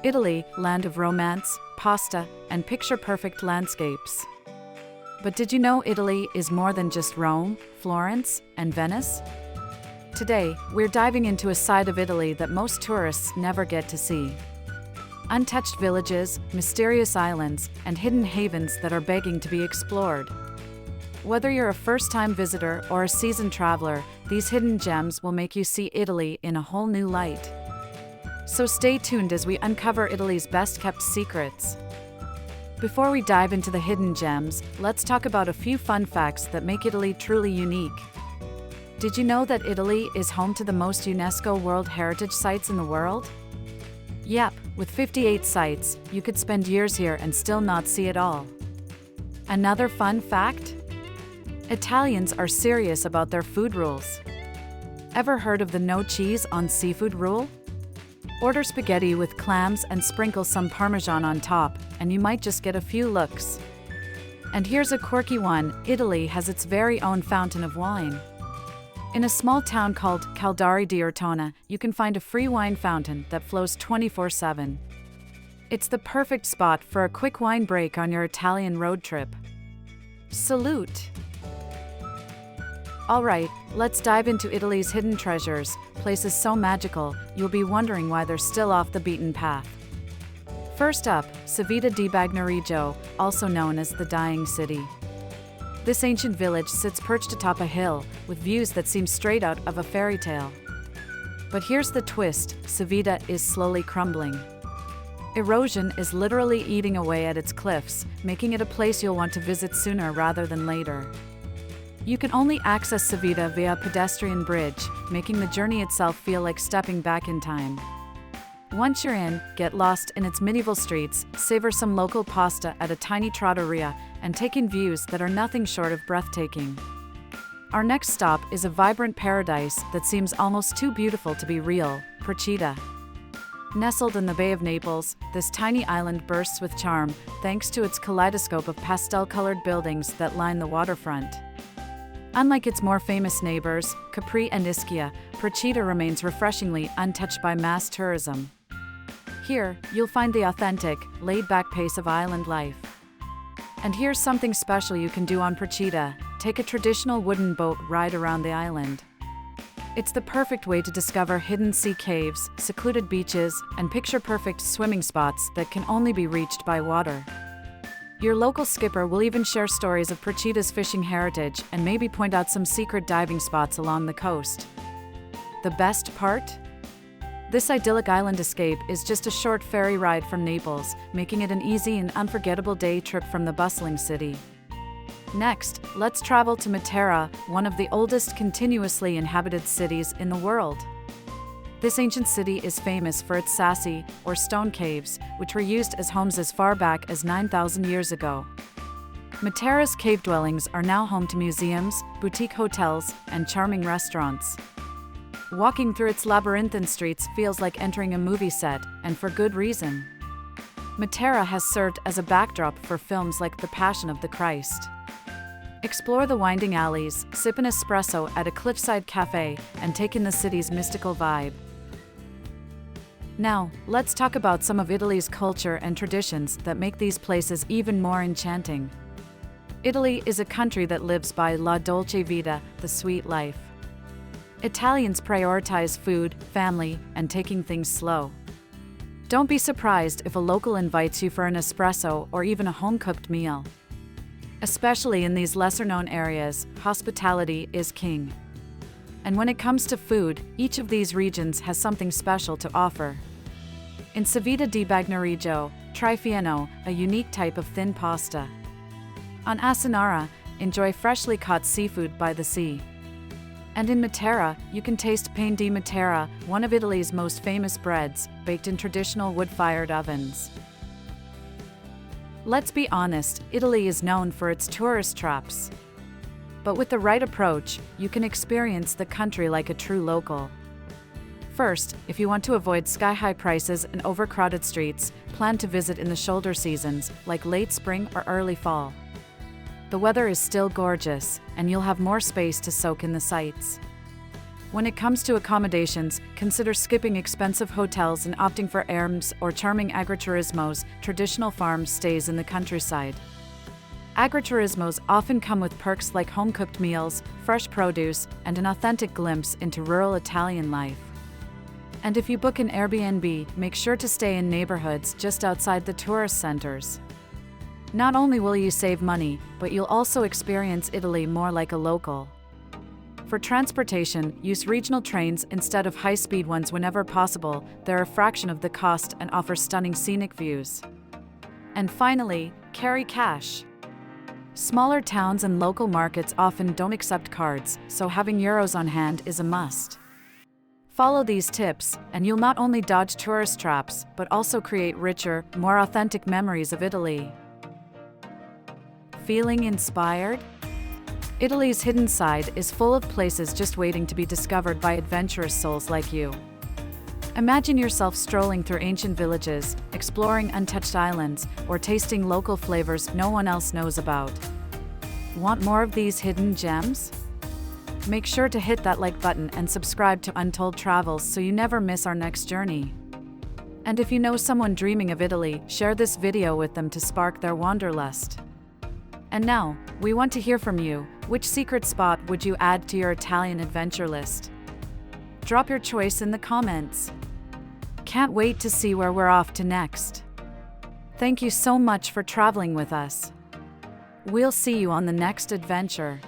Italy, land of romance, pasta, and picture-perfect landscapes. But did you know Italy is more than just Rome, Florence, and Venice? Today, we're diving into a side of Italy that most tourists never get to see. Untouched villages, mysterious islands, and hidden havens that are begging to be explored. Whether you're a first-time visitor or a seasoned traveler, these hidden gems will make you see Italy in a whole new light. So stay tuned as we uncover Italy's best-kept secrets. Before we dive into the hidden gems, let's talk about a few fun facts that make Italy truly unique. Did you know that Italy is home to the most UNESCO World Heritage Sites in the world? Yep, with 58 sites, you could spend years here and still not see it all. Another fun fact? Italians are serious about their food rules. Ever heard of the no cheese on seafood rule? Order spaghetti with clams and sprinkle some Parmesan on top, and you might just get a few looks. And here's a quirky one: Italy has its very own fountain of wine. In a small town called Caldari di Ortona, you can find a free wine fountain that flows 24/7. It's the perfect spot for a quick wine break on your Italian road trip. Salute! Alright, let's dive into Italy's hidden treasures, places so magical, you'll be wondering why they're still off the beaten path. First up, Civita di Bagnoregio, also known as the Dying City. This ancient village sits perched atop a hill, with views that seem straight out of a fairy tale. But here's the twist: Civita is slowly crumbling. Erosion is literally eating away at its cliffs, making it a place you'll want to visit sooner rather than later. You can only access Civita via a pedestrian bridge, making the journey itself feel like stepping back in time. Once you're in, get lost in its medieval streets, savor some local pasta at a tiny trattoria, and take in views that are nothing short of breathtaking. Our next stop is a vibrant paradise that seems almost too beautiful to be real: Procida. Nestled in the Bay of Naples, this tiny island bursts with charm, thanks to its kaleidoscope of pastel-colored buildings that line the waterfront. Unlike its more famous neighbors, Capri and Ischia, Procida remains refreshingly untouched by mass tourism. Here, you'll find the authentic, laid-back pace of island life. And here's something special you can do on Procida: take a traditional wooden boat ride around the island. It's the perfect way to discover hidden sea caves, secluded beaches, and picture-perfect swimming spots that can only be reached by water. Your local skipper will even share stories of Procida's fishing heritage and maybe point out some secret diving spots along the coast. The best part? This idyllic island escape is just a short ferry ride from Naples, making it an easy and unforgettable day trip from the bustling city. Next, let's travel to Matera, one of the oldest continuously inhabited cities in the world. This ancient city is famous for its sassi, or stone caves, which were used as homes as far back as 9,000 years ago. Matera's cave dwellings are now home to museums, boutique hotels, and charming restaurants. Walking through its labyrinthine streets feels like entering a movie set, and for good reason. Matera has served as a backdrop for films like The Passion of the Christ. Explore the winding alleys, sip an espresso at a cliffside cafe, and take in the city's mystical vibe. Now, let's talk about some of Italy's culture and traditions that make these places even more enchanting. Italy is a country that lives by la dolce vita, the sweet life. Italians prioritize food, family, and taking things slow. Don't be surprised if a local invites you for an espresso or even a home-cooked meal. Especially in these lesser-known areas, hospitality is king. And when it comes to food, each of these regions has something special to offer. In Civita di Bagnoregio, try fieno, a unique type of thin pasta. On Asinara, enjoy freshly caught seafood by the sea. And in Matera, you can taste pane di Matera, one of Italy's most famous breads, baked in traditional wood-fired ovens. Let's be honest, Italy is known for its tourist traps. But with the right approach, you can experience the country like a true local. First, if you want to avoid sky-high prices and overcrowded streets, plan to visit in the shoulder seasons, like late spring or early fall. The weather is still gorgeous, and you'll have more space to soak in the sights. When it comes to accommodations, consider skipping expensive hotels and opting for erms or charming agriturismos, traditional farm stays in the countryside. Agriturismos often come with perks like home-cooked meals, fresh produce, and an authentic glimpse into rural Italian life. And if you book an Airbnb, make sure to stay in neighborhoods just outside the tourist centers. Not only will you save money, but you'll also experience Italy more like a local. For transportation, use regional trains instead of high-speed ones whenever possible. They're a fraction of the cost and offer stunning scenic views. And finally, carry cash. Smaller towns and local markets often don't accept cards, so having euros on hand is a must. Follow these tips, and you'll not only dodge tourist traps, but also create richer, more authentic memories of Italy. Feeling inspired? Italy's hidden side is full of places just waiting to be discovered by adventurous souls like you. Imagine yourself strolling through ancient villages, exploring untouched islands, or tasting local flavors no one else knows about. Want more of these hidden gems? Make sure to hit that like button and subscribe to Untold Travels so you never miss our next journey. And if you know someone dreaming of Italy, share this video with them to spark their wanderlust. And now, we want to hear from you. Which secret spot would you add to your Italian adventure list? Drop your choice in the comments. Can't wait to see where we're off to next. Thank you so much for traveling with us. We'll see you on the next adventure.